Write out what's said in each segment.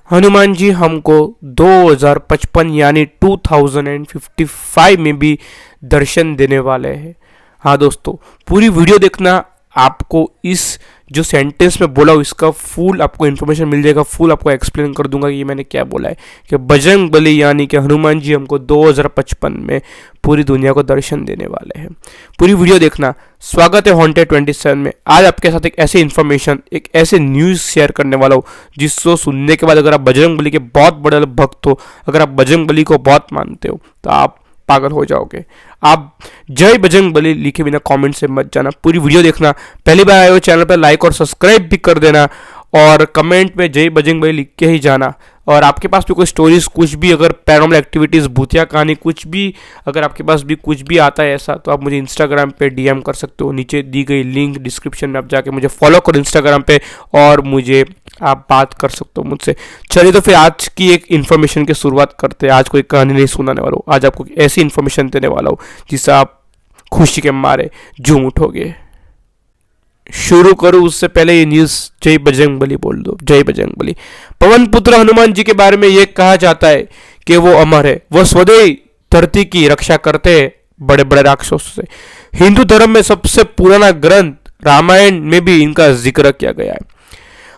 हनुमान जी हमको 2055 यानी 2055 में भी दर्शन देने वाले हैं। हाँ दोस्तों, पूरी वीडियो देखना। आपको इस जो सेंटेंस में बोला हूँ इसका फुल आपको इन्फॉर्मेशन मिल जाएगा। फुल आपको एक्सप्लेन कर दूंगा कि ये मैंने क्या बोला है कि बजरंग बली यानी कि हनुमान जी हमको 2055 में पूरी दुनिया को दर्शन देने वाले हैं। पूरी वीडियो देखना। स्वागत है हॉन्टेड 27 में। आज आपके साथ एक ऐसी इन्फॉर्मेशन, एक ऐसे न्यूज़ शेयर करने वाला हूँ जिसको सुनने के बाद अगर आप बजरंग बली के बहुत बड़े भक्त हो, अगर आप बजरंग बली को बहुत मानते हो तो आप पागल हो जाओगे। आप जय बजरंग बली लिखे बिना कमेंट से मत जाना, पूरी वीडियो देखना। पहली बार आए हो चैनल पर लाइक और सब्सक्राइब भी कर देना और कमेंट में जय बजरंग बली लिख के ही जाना। और आपके पास भी कोई स्टोरीज, कुछ भी अगर पैरानॉर्मल एक्टिविटीज़, भूतिया कहानी, कुछ भी अगर आपके पास भी कुछ भी आता है ऐसा, तो आप मुझे इंस्टाग्राम पे डीएम कर सकते हो। नीचे दी गई लिंक डिस्क्रिप्शन में आप जाके मुझे फॉलो करो इंस्टाग्राम पे और मुझे आप बात कर सकते हो मुझसे। चलिए तो फिर आज की एक इन्फॉर्मेशन की शुरुआत करते हैं। आज कोई कहानी नहीं सुनाने वाला हूँ, आज आपको ऐसी इन्फॉर्मेशन देने वाला हूँ जिससे आप खुशी के मारे झूम उठोगे। शुरू करूं उससे पहले ये न्यूज जय बजरंग बली बोल दो। जय बजरंग बली। पवन पुत्र हनुमान जी के बारे में यह कहा जाता है कि वो अमर है, वो स्वदेही धरती की रक्षा करते हैं बड़े बड़े राक्षसों से। हिंदू धर्म में सबसे पुराना ग्रंथ रामायण में भी इनका जिक्र किया गया है।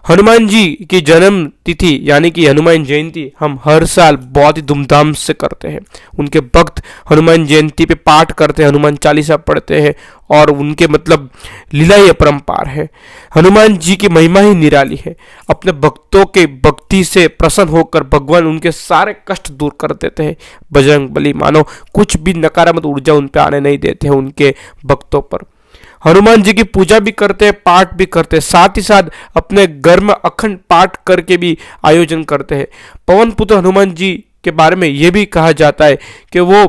हनुमान जी की जन्म तिथि यानी कि हनुमान जयंती हम हर साल बहुत ही धूमधाम से करते हैं। उनके भक्त हनुमान जयंती पे पाठ करते हैं, हनुमान चालीसा पढ़ते हैं और उनके मतलब लीला ही अपरंपार है। हनुमान जी की महिमा ही निराली है। अपने भक्तों के भक्ति से प्रसन्न होकर भगवान उनके सारे कष्ट दूर कर देते हैं। बजरंग बली मानो कुछ भी नकारात्मक ऊर्जा उन पर आने नहीं देते हैं उनके भक्तों पर। हनुमान जी की पूजा भी करते हैं, पाठ भी करते हैं, साथ ही साथ अपने घर में अखंड पाठ करके भी आयोजन करते हैं। पवन पुत्र हनुमान जी के बारे में यह भी कहा जाता है कि वो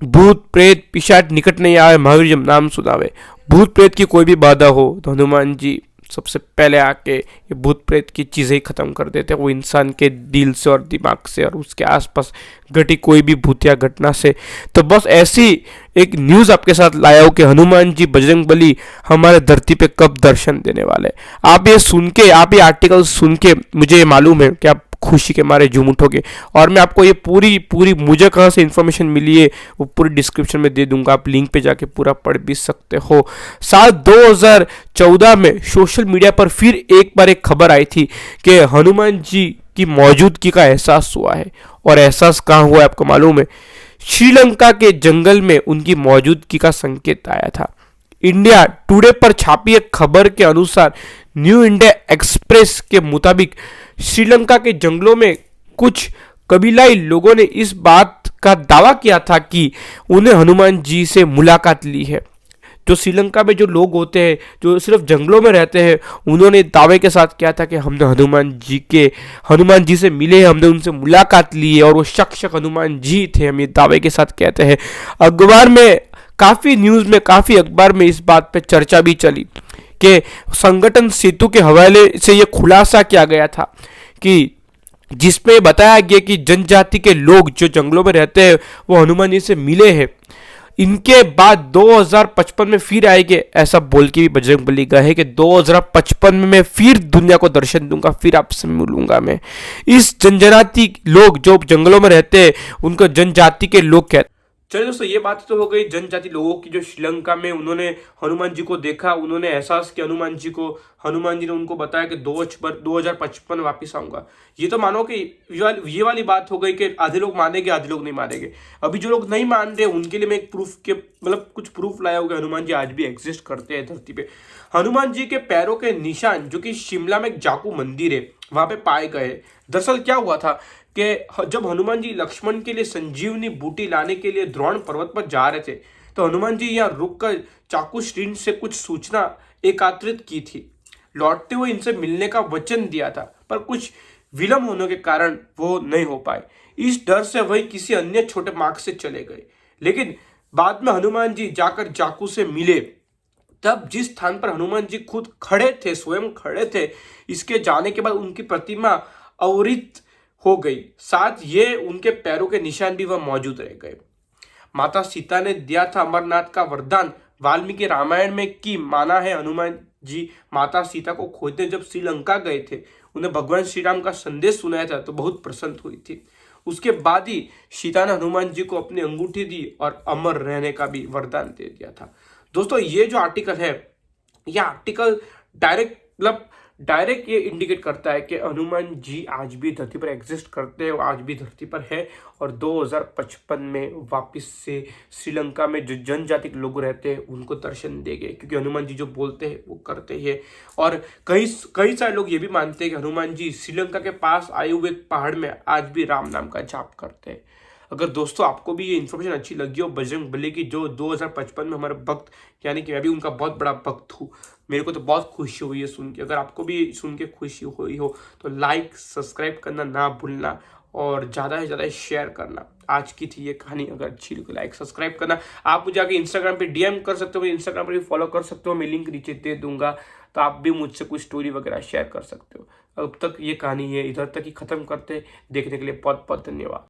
भूत प्रेत पिशाच निकट नहीं आवे, महावीर जब नाम सुनावे। भूत प्रेत की कोई भी बाधा हो तो हनुमान जी सबसे पहले आके ये भूत प्रेत की चीज़ें ही खत्म कर देते हैं, वो इंसान के दिल से और दिमाग से और उसके आसपास घटी कोई भी भूतिया घटना से। तो बस ऐसी एक न्यूज़ आपके साथ लाया हूँ कि हनुमान जी बजरंग बली हमारे धरती पे कब दर्शन देने वाले। आप ये सुन के, आप ये आर्टिकल सुन के मुझे ये मालूम है कि आप खुशी के मारे झूम उठोगे। और मैं आपको ये पूरी मुझे कहाँ से इन्फॉर्मेशन मिली है वो पूरी डिस्क्रिप्शन में दे दूंगा, आप लिंक पे जाके पूरा पढ़ भी सकते हो। साल 2014 में सोशल मीडिया पर फिर एक बार एक खबर आई थी कि हनुमान जी की मौजूदगी का एहसास हुआ है। और एहसास कहाँ हुआ है आपको मालूम है? श्रीलंका के जंगल में उनकी मौजूदगी का संकेत आया था। इंडिया टुडे पर छापी एक खबर के अनुसार न्यू इंडिया एक्सप्रेस के मुताबिक श्रीलंका के जंगलों में कुछ कबीलाई लोगों ने इस बात का दावा किया था कि उन्हें हनुमान जी से मुलाकात ली है। जो श्रीलंका में जो लोग होते हैं जो सिर्फ जंगलों में रहते हैं, उन्होंने दावे के साथ किया था कि हमने हनुमान जी से मिले, हमने उनसे मुलाकात ली है और वो शख्स हनुमान जी थे, हम ये दावे के साथ कहते हैं। अखबार में काफ़ी न्यूज़ में, काफ़ी अखबार में इस बात पे चर्चा भी चली कि संगठन सेतु के हवाले से ये खुलासा किया गया था कि जिसमें बताया गया कि जनजाति के लोग जो जंगलों में रहते हैं वो हनुमान जी से मिले हैं। इनके बाद 2055 में फिर आएंगे ऐसा बोल के भी बजरंग बली गए है कि 2055 में मैं फिर दुनिया को दर्शन दूंगा, फिर आपसे मिलूंगा मैं। इस जनजाति लोग जो जंगलों में रहते हैं उनको जनजाति के लोग कहते। चलिए दोस्तों, ये बात तो हो गई जनजाति लोगों की जो श्रीलंका में उन्होंने हनुमान जी को देखा, उन्होंने एहसास किया हनुमान जी को, हनुमान जी ने उनको बताया कि 2055 वापस आऊंगा। ये तो मानो कि ये वाली बात हो गई कि आधे लोग मानेंगे, आधे लोग नहीं मानेंगे। अभी जो लोग नहीं मान रहे उनके लिए मैं एक प्रूफ के मतलब कुछ प्रूफ लाया होगा। हनुमान जी आज भी एग्जिस्ट करते हैं धरती पे। हनुमान जी के पैरों के निशान जो कि शिमला में एक जाकू मंदिर है वहां पे पाए गए। दरअसल क्या हुआ था कि जब हनुमान जी लक्ष्मण के लिए संजीवनी बूटी लाने के लिए द्रोण पर्वत पर जा रहे थे तो हनुमान जी यहाँ रुककर चाकू श्रीन से कुछ सूचना एकत्रित की थी। लौटते हुए इनसे मिलने का वचन दिया था पर कुछ विलंब होने के कारण वो नहीं हो पाए। इस डर से वही किसी अन्य छोटे मार्ग से चले गए। लेकिन बाद में हनुमान जी जाकर जाकू से मिले। तब जिस स्थान पर हनुमान जी खुद खड़े थे, स्वयं खड़े थे, इसके जाने के बाद उनकी प्रतिमा अवरित हो गई, साथ ये उनके पैरों के निशान भी वह मौजूद रह गए। माता सीता ने दिया था अमरनाथ का वरदान। वाल्मीकि रामायण में की माना है हनुमान जी माता सीता को खोजने जब श्रीलंका गए थे उन्हें भगवान श्री राम का संदेश सुनाया था तो बहुत प्रसन्न हुई थी। उसके बाद ही सीता ने हनुमान जी को अपनी अंगूठी दी और अमर रहने का भी वरदान दे दिया था। दोस्तों ये जो आर्टिकल है, यह आर्टिकल डायरेक्ट ये इंडिकेट करता है कि हनुमान जी आज भी धरती पर एग्जिस्ट करते हैं, आज भी धरती पर है और 2055 में वापस से श्रीलंका में जो जनजाति के लोग रहते हैं उनको दर्शन देंगे, क्योंकि हनुमान जी जो बोलते हैं वो करते हैं। और कई सारे लोग ये भी मानते हैं कि हनुमान जी श्रीलंका के पास आए हुए पहाड़ में आज भी राम नाम का जाप करते हैं। अगर दोस्तों आपको भी ये इन्फॉर्मेशन अच्छी लगी हो बजरंग बली की, जो 2055 में हमारे भक्त, यानी कि मैं भी उनका बहुत बड़ा भक्त हूँ, मेरे को तो बहुत खुशी हुई है सुन के। अगर आपको भी सुन के खुशी हुई हो तो लाइक सब्सक्राइब करना ना भूलना और ज़्यादा से ज़्यादा शेयर करना। आज की थी ये कहानी, अगर अच्छी लगी लाइक सब्सक्राइब करना। आप मुझे आगे इंस्टाग्राम पे डीएम कर सकते हो, इंस्टाग्राम पर भी फॉलो कर सकते हो, मैं लिंक नीचे दे दूंगा, तो आप भी मुझसे कुछ स्टोरी वगैरह शेयर कर सकते हो। अब तक ये कहानी है इधर तक ही ख़त्म करते, देखने के लिए बहुत बहुत धन्यवाद।